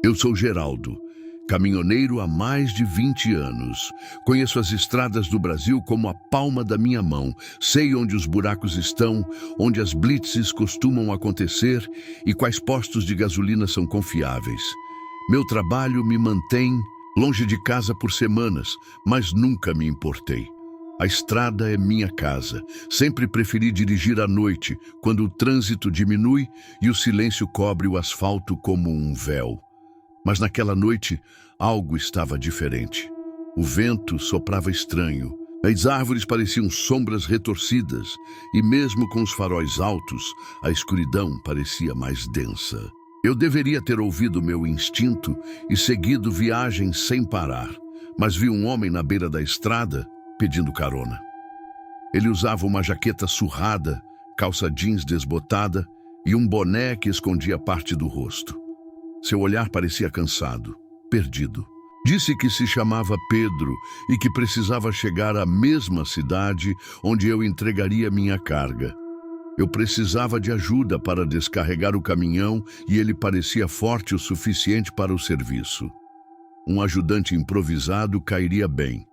Eu sou Geraldo, caminhoneiro há mais de 20 anos. Conheço as estradas do Brasil como a palma da minha mão. Sei onde os buracos estão, onde as blitzes costumam acontecer e quais postos de gasolina são confiáveis. Meu trabalho me mantém longe de casa por semanas, mas nunca me importei. A estrada é minha casa. Sempre preferi dirigir à noite, quando o trânsito diminui e o silêncio cobre o asfalto como um véu. Mas naquela noite, algo estava diferente. O vento soprava estranho. As árvores pareciam sombras retorcidas, e mesmo com os faróis altos, a escuridão parecia mais densa. Eu deveria ter ouvido meu instinto e seguido viagem sem parar, mas vi um homem na beira da estrada pedindo carona. Ele usava uma jaqueta surrada, calça jeans desbotada e um boné que escondia parte do rosto. Seu olhar parecia cansado, perdido. Disse que se chamava Pedro e que precisava chegar à mesma cidade onde eu entregaria minha carga. Eu precisava de ajuda para descarregar o caminhão e ele parecia forte o suficiente para o serviço. Um ajudante improvisado cairia bem.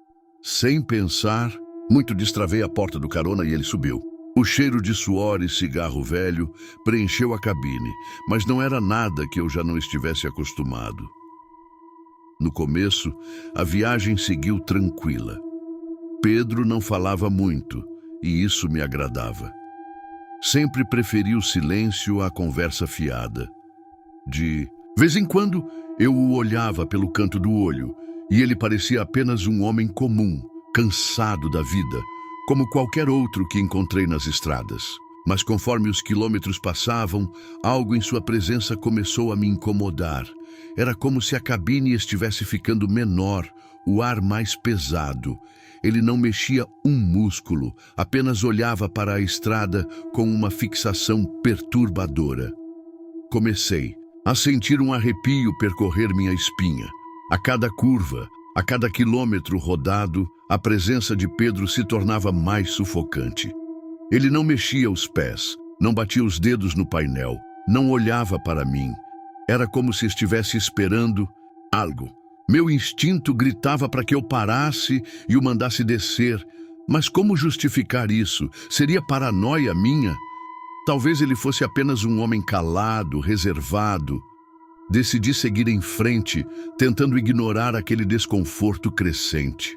Sem pensar, muito destravei a porta do carona e ele subiu. O cheiro de suor e cigarro velho preencheu a cabine, mas não era nada que eu já não estivesse acostumado. No começo, a viagem seguiu tranquila. Pedro não falava muito, e isso me agradava. Sempre preferi o silêncio à conversa fiada. De vez em quando, eu o olhava pelo canto do olho, e ele parecia apenas um homem comum, cansado da vida, como qualquer outro que encontrei nas estradas. Mas conforme os quilômetros passavam, algo em sua presença começou a me incomodar. Era como se a cabine estivesse ficando menor, o ar mais pesado. Ele não mexia um músculo, apenas olhava para a estrada com uma fixação perturbadora. Comecei a sentir um arrepio percorrer minha espinha. A cada curva, a cada quilômetro rodado, a presença de Pedro se tornava mais sufocante. Ele não mexia os pés, não batia os dedos no painel, não olhava para mim. Era como se estivesse esperando algo. Meu instinto gritava para que eu parasse e o mandasse descer. Mas como justificar isso? Seria paranoia minha? Talvez ele fosse apenas um homem calado, reservado. Decidi seguir em frente, tentando ignorar aquele desconforto crescente.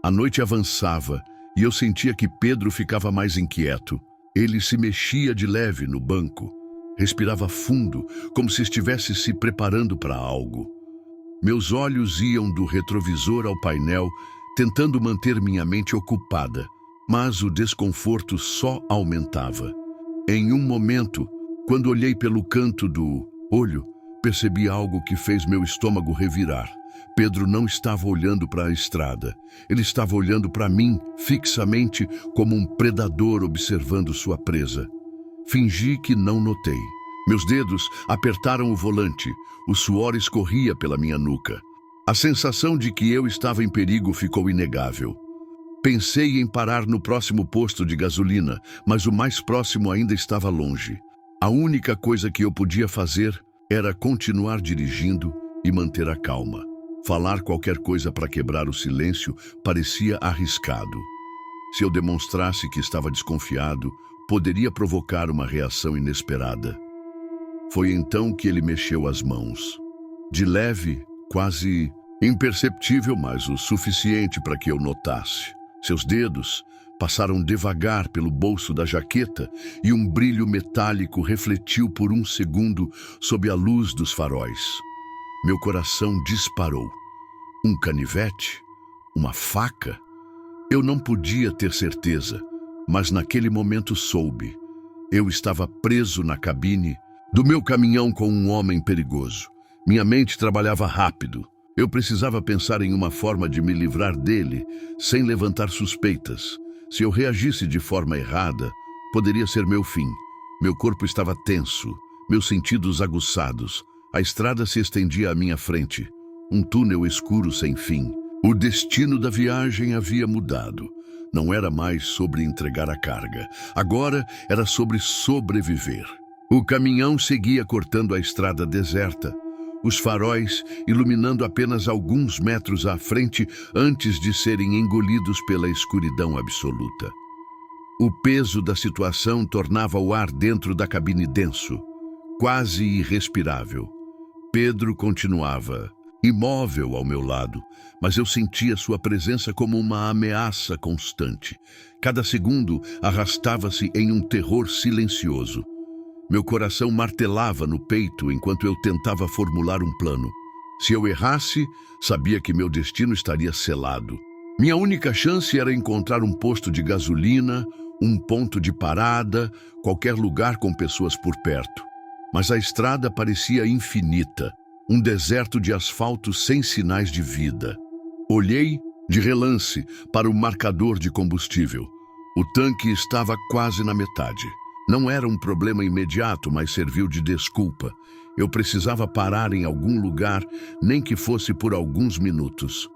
A noite avançava e eu sentia que Pedro ficava mais inquieto. Ele se mexia de leve no banco, respirava fundo, como se estivesse se preparando para algo. Meus olhos iam do retrovisor ao painel, tentando manter minha mente ocupada, mas o desconforto só aumentava. Em um momento, quando olhei pelo canto do olho, percebi algo que fez meu estômago revirar. Pedro não estava olhando para a estrada. Ele estava olhando para mim, fixamente, como um predador observando sua presa. Fingi que não notei. Meus dedos apertaram o volante. O suor escorria pela minha nuca. A sensação de que eu estava em perigo ficou inegável. Pensei em parar no próximo posto de gasolina, mas o mais próximo ainda estava longe. A única coisa que eu podia fazer era continuar dirigindo e manter a calma. Falar qualquer coisa para quebrar o silêncio parecia arriscado. Se eu demonstrasse que estava desconfiado, poderia provocar uma reação inesperada. Foi então que ele mexeu as mãos. De leve, quase imperceptível, mas o suficiente para que eu notasse. Seus dedos passaram devagar pelo bolso da jaqueta e um brilho metálico refletiu por um segundo sob a luz dos faróis. Meu coração disparou. Um canivete? Uma faca? Eu não podia ter certeza, mas naquele momento soube. Eu estava preso na cabine do meu caminhão com um homem perigoso. Minha mente trabalhava rápido. Eu precisava pensar em uma forma de me livrar dele sem levantar suspeitas. Se eu reagisse de forma errada, poderia ser meu fim. Meu corpo estava tenso, meus sentidos aguçados. A estrada se estendia à minha frente. Um túnel escuro sem fim. O destino da viagem havia mudado. Não era mais sobre entregar a carga. Agora era sobre sobreviver. O caminhão seguia cortando a estrada deserta. os faróis iluminando apenas alguns metros à frente antes de serem engolidos pela escuridão absoluta. O peso da situação tornava o ar dentro da cabine denso, quase irrespirável. Pedro continuava, imóvel ao meu lado, mas eu sentia sua presença como uma ameaça constante. Cada segundo arrastava-se em um terror silencioso. Meu coração martelava no peito enquanto eu tentava formular um plano. Se eu errasse, sabia que meu destino estaria selado. Minha única chance era encontrar um posto de gasolina, um ponto de parada, qualquer lugar com pessoas por perto. Mas a estrada parecia infinita, um deserto de asfalto sem sinais de vida. Olhei, de relance, para o marcador de combustível. O tanque estava quase na metade. Não era um problema imediato, mas serviu de desculpa. Eu precisava parar em algum lugar, nem que fosse por alguns minutos.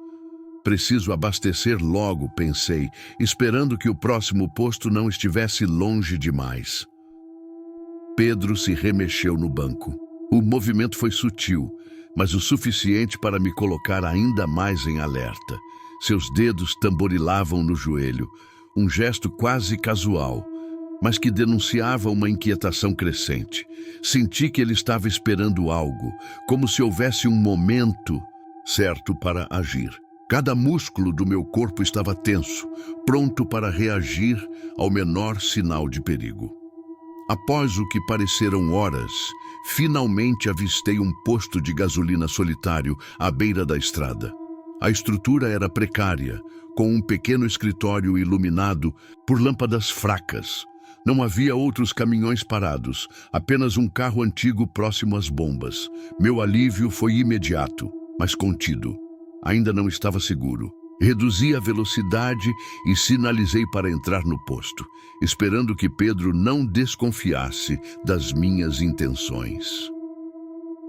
Preciso abastecer logo, pensei, esperando que o próximo posto não estivesse longe demais. Pedro se remexeu no banco. O movimento foi sutil, mas o suficiente para me colocar ainda mais em alerta. Seus dedos tamborilavam no joelho, um gesto quase casual, mas que denunciava uma inquietação crescente. Senti que ele estava esperando algo, como se houvesse um momento certo para agir. Cada músculo do meu corpo estava tenso, pronto para reagir ao menor sinal de perigo. Após o que pareceram horas, finalmente avistei um posto de gasolina solitário à beira da estrada. A estrutura era precária, com um pequeno escritório iluminado por lâmpadas fracas. Não havia outros caminhões parados, apenas um carro antigo próximo às bombas. Meu alívio foi imediato, mas contido. Ainda não estava seguro. Reduzi a velocidade e sinalizei para entrar no posto, esperando que Pedro não desconfiasse das minhas intenções.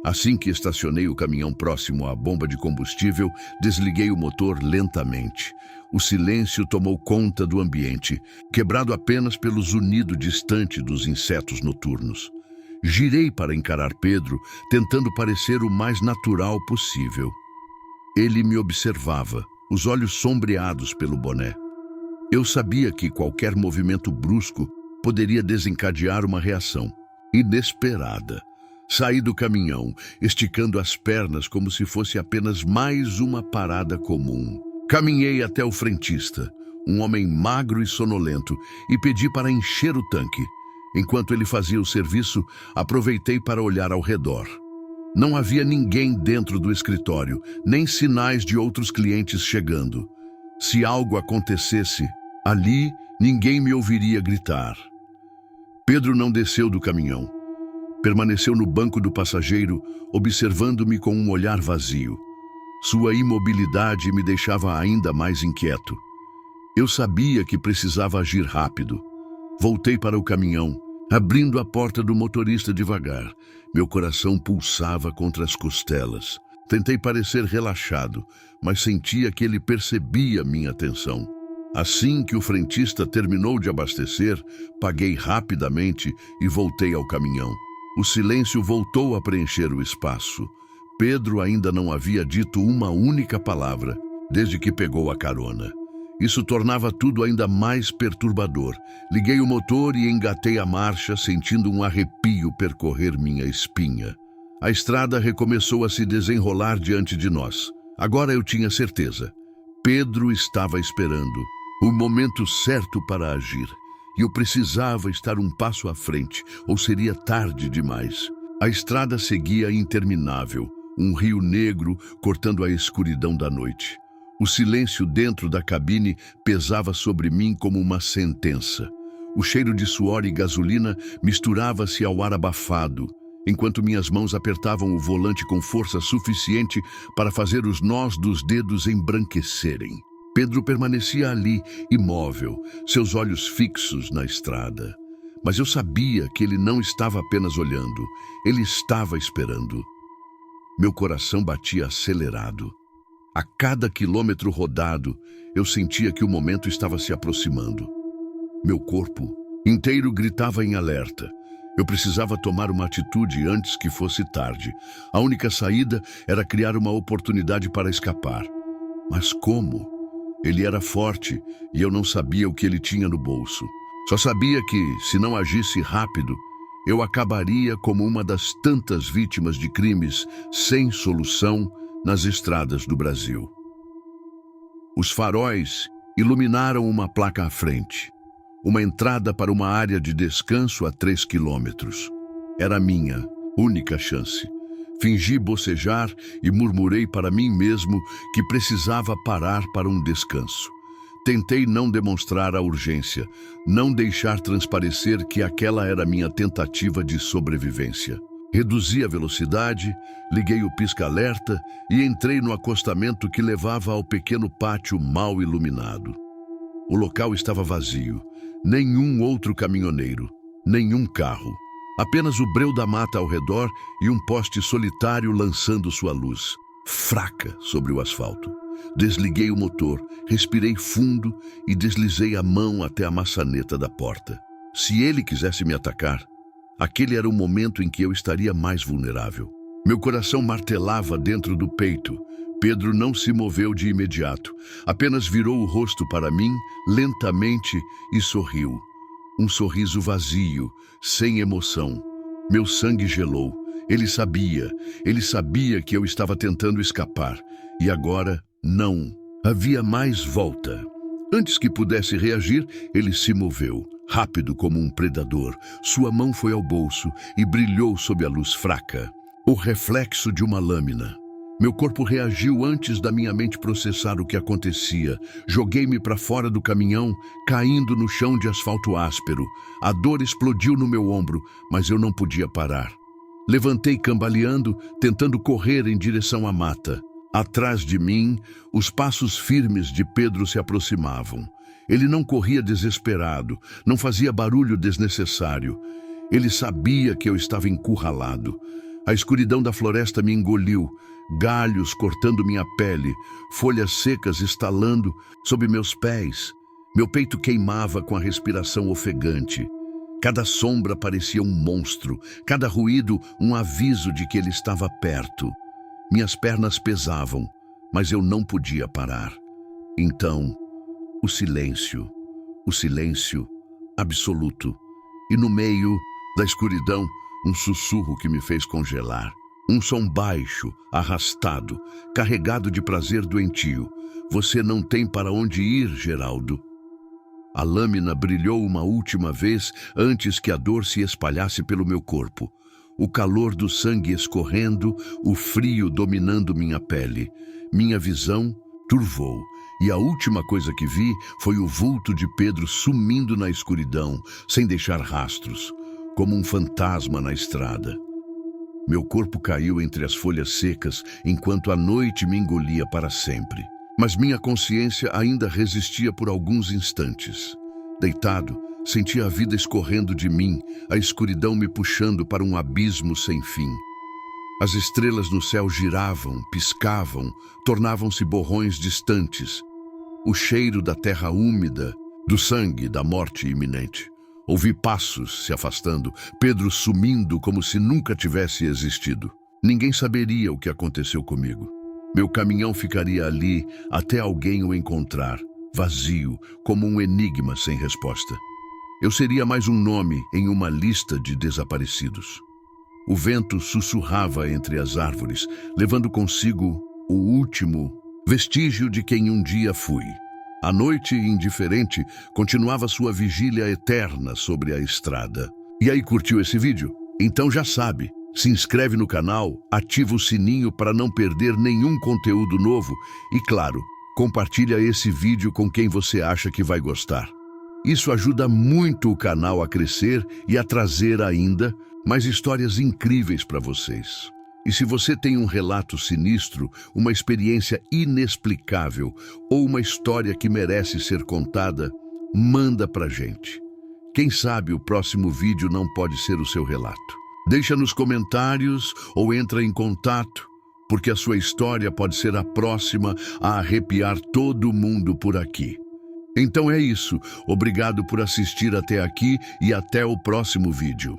Assim que estacionei o caminhão próximo à bomba de combustível, desliguei o motor lentamente. O silêncio tomou conta do ambiente, quebrado apenas pelo zunido distante dos insetos noturnos. Girei para encarar Pedro, tentando parecer o mais natural possível. Ele me observava, os olhos sombreados pelo boné. Eu sabia que qualquer movimento brusco poderia desencadear uma reação inesperada. Saí do caminhão, esticando as pernas como se fosse apenas mais uma parada comum. Caminhei até o frentista, um homem magro e sonolento, e pedi para encher o tanque. Enquanto ele fazia o serviço, aproveitei para olhar ao redor. Não havia ninguém dentro do escritório, nem sinais de outros clientes chegando. Se algo acontecesse, ali ninguém me ouviria gritar. Pedro não desceu do caminhão. Permaneceu no banco do passageiro, observando-me com um olhar vazio. Sua imobilidade me deixava ainda mais inquieto. Eu sabia que precisava agir rápido. Voltei para o caminhão, abrindo a porta do motorista devagar. Meu coração pulsava contra as costelas. Tentei parecer relaxado, mas sentia que ele percebia minha tensão. Assim que o frentista terminou de abastecer, paguei rapidamente e voltei ao caminhão. O silêncio voltou a preencher o espaço. Pedro ainda não havia dito uma única palavra, desde que pegou a carona. Isso tornava tudo ainda mais perturbador. Liguei o motor e engatei a marcha, sentindo um arrepio percorrer minha espinha. A estrada recomeçou a se desenrolar diante de nós. Agora eu tinha certeza. Pedro estava esperando o momento certo para agir. E eu precisava estar um passo à frente, ou seria tarde demais. A estrada seguia interminável, um rio negro cortando a escuridão da noite. O silêncio dentro da cabine pesava sobre mim como uma sentença. O cheiro de suor e gasolina misturava-se ao ar abafado, enquanto minhas mãos apertavam o volante com força suficiente para fazer os nós dos dedos embranquecerem. Pedro permanecia ali, imóvel, seus olhos fixos na estrada. Mas eu sabia que ele não estava apenas olhando, ele estava esperando. Meu coração batia acelerado. A cada quilômetro rodado, eu sentia que o momento estava se aproximando. Meu corpo inteiro gritava em alerta. Eu precisava tomar uma atitude antes que fosse tarde. A única saída era criar uma oportunidade para escapar. Mas como? Ele era forte e eu não sabia o que ele tinha no bolso. Só sabia que, se não agisse rápido, eu acabaria como uma das tantas vítimas de crimes sem solução nas estradas do Brasil. Os faróis iluminaram uma placa à frente. Uma entrada para uma área de descanso a 3 quilômetros. Era a minha única chance. Fingi bocejar e murmurei para mim mesmo que precisava parar para um descanso. Tentei não demonstrar a urgência, não deixar transparecer que aquela era minha tentativa de sobrevivência. Reduzi a velocidade, liguei o pisca-alerta e entrei no acostamento que levava ao pequeno pátio mal iluminado. O local estava vazio, nenhum outro caminhoneiro, nenhum carro. Apenas o breu da mata ao redor e um poste solitário lançando sua luz, fraca sobre o asfalto. Desliguei o motor, respirei fundo e deslizei a mão até a maçaneta da porta. Se ele quisesse me atacar, aquele era o momento em que eu estaria mais vulnerável. Meu coração martelava dentro do peito. Pedro não se moveu de imediato, apenas virou o rosto para mim, lentamente, e sorriu. Um sorriso vazio, sem emoção. Meu sangue gelou. Ele sabia que eu estava tentando escapar. E agora, não. Havia mais volta. Antes que pudesse reagir, ele se moveu, rápido como um predador. Sua mão foi ao bolso e brilhou sob a luz fraca. O reflexo de uma lâmina. Meu corpo reagiu antes da minha mente processar o que acontecia. Joguei-me para fora do caminhão, caindo no chão de asfalto áspero. A dor explodiu no meu ombro, mas eu não podia parar. Levantei cambaleando, tentando correr em direção à mata. Atrás de mim, os passos firmes de Pedro se aproximavam. Ele não corria desesperado, não fazia barulho desnecessário. Ele sabia que eu estava encurralado. A escuridão da floresta me engoliu, galhos cortando minha pele, folhas secas estalando sob meus pés. Meu peito queimava com a respiração ofegante. Cada sombra parecia um monstro, cada ruído um aviso de que ele estava perto. Minhas pernas pesavam, mas eu não podia parar. Então, o silêncio absoluto. E no meio da escuridão, um sussurro que me fez congelar. Um som baixo, arrastado, carregado de prazer doentio. Você não tem para onde ir, Geraldo. A lâmina brilhou uma última vez antes que a dor se espalhasse pelo meu corpo. O calor do sangue escorrendo, o frio dominando minha pele. Minha visão turvou, e a última coisa que vi foi o vulto de Pedro sumindo na escuridão, sem deixar rastros, como um fantasma na estrada. Meu corpo caiu entre as folhas secas, enquanto a noite me engolia para sempre. Mas minha consciência ainda resistia por alguns instantes. Deitado, sentia a vida escorrendo de mim, a escuridão me puxando para um abismo sem fim. As estrelas no céu giravam, piscavam, tornavam-se borrões distantes. O cheiro da terra úmida, do sangue, da morte iminente. Ouvi passos se afastando, Pedro sumindo como se nunca tivesse existido. Ninguém saberia o que aconteceu comigo. Meu caminhão ficaria ali até alguém o encontrar, vazio, como um enigma sem resposta. Eu seria mais um nome em uma lista de desaparecidos. O vento sussurrava entre as árvores, levando consigo o último vestígio de quem um dia fui. A noite, indiferente, continuava sua vigília eterna sobre a estrada. E aí, curtiu esse vídeo? Então já sabe, se inscreve no canal, ativa o sininho para não perder nenhum conteúdo novo e, claro, compartilha esse vídeo com quem você acha que vai gostar. Isso ajuda muito o canal a crescer e a trazer ainda mais histórias incríveis para vocês. E se você tem um relato sinistro, uma experiência inexplicável ou uma história que merece ser contada, manda pra gente. Quem sabe o próximo vídeo não pode ser o seu relato. Deixa nos comentários ou entra em contato, porque a sua história pode ser a próxima a arrepiar todo mundo por aqui. Então é isso. Obrigado por assistir até aqui e até o próximo vídeo.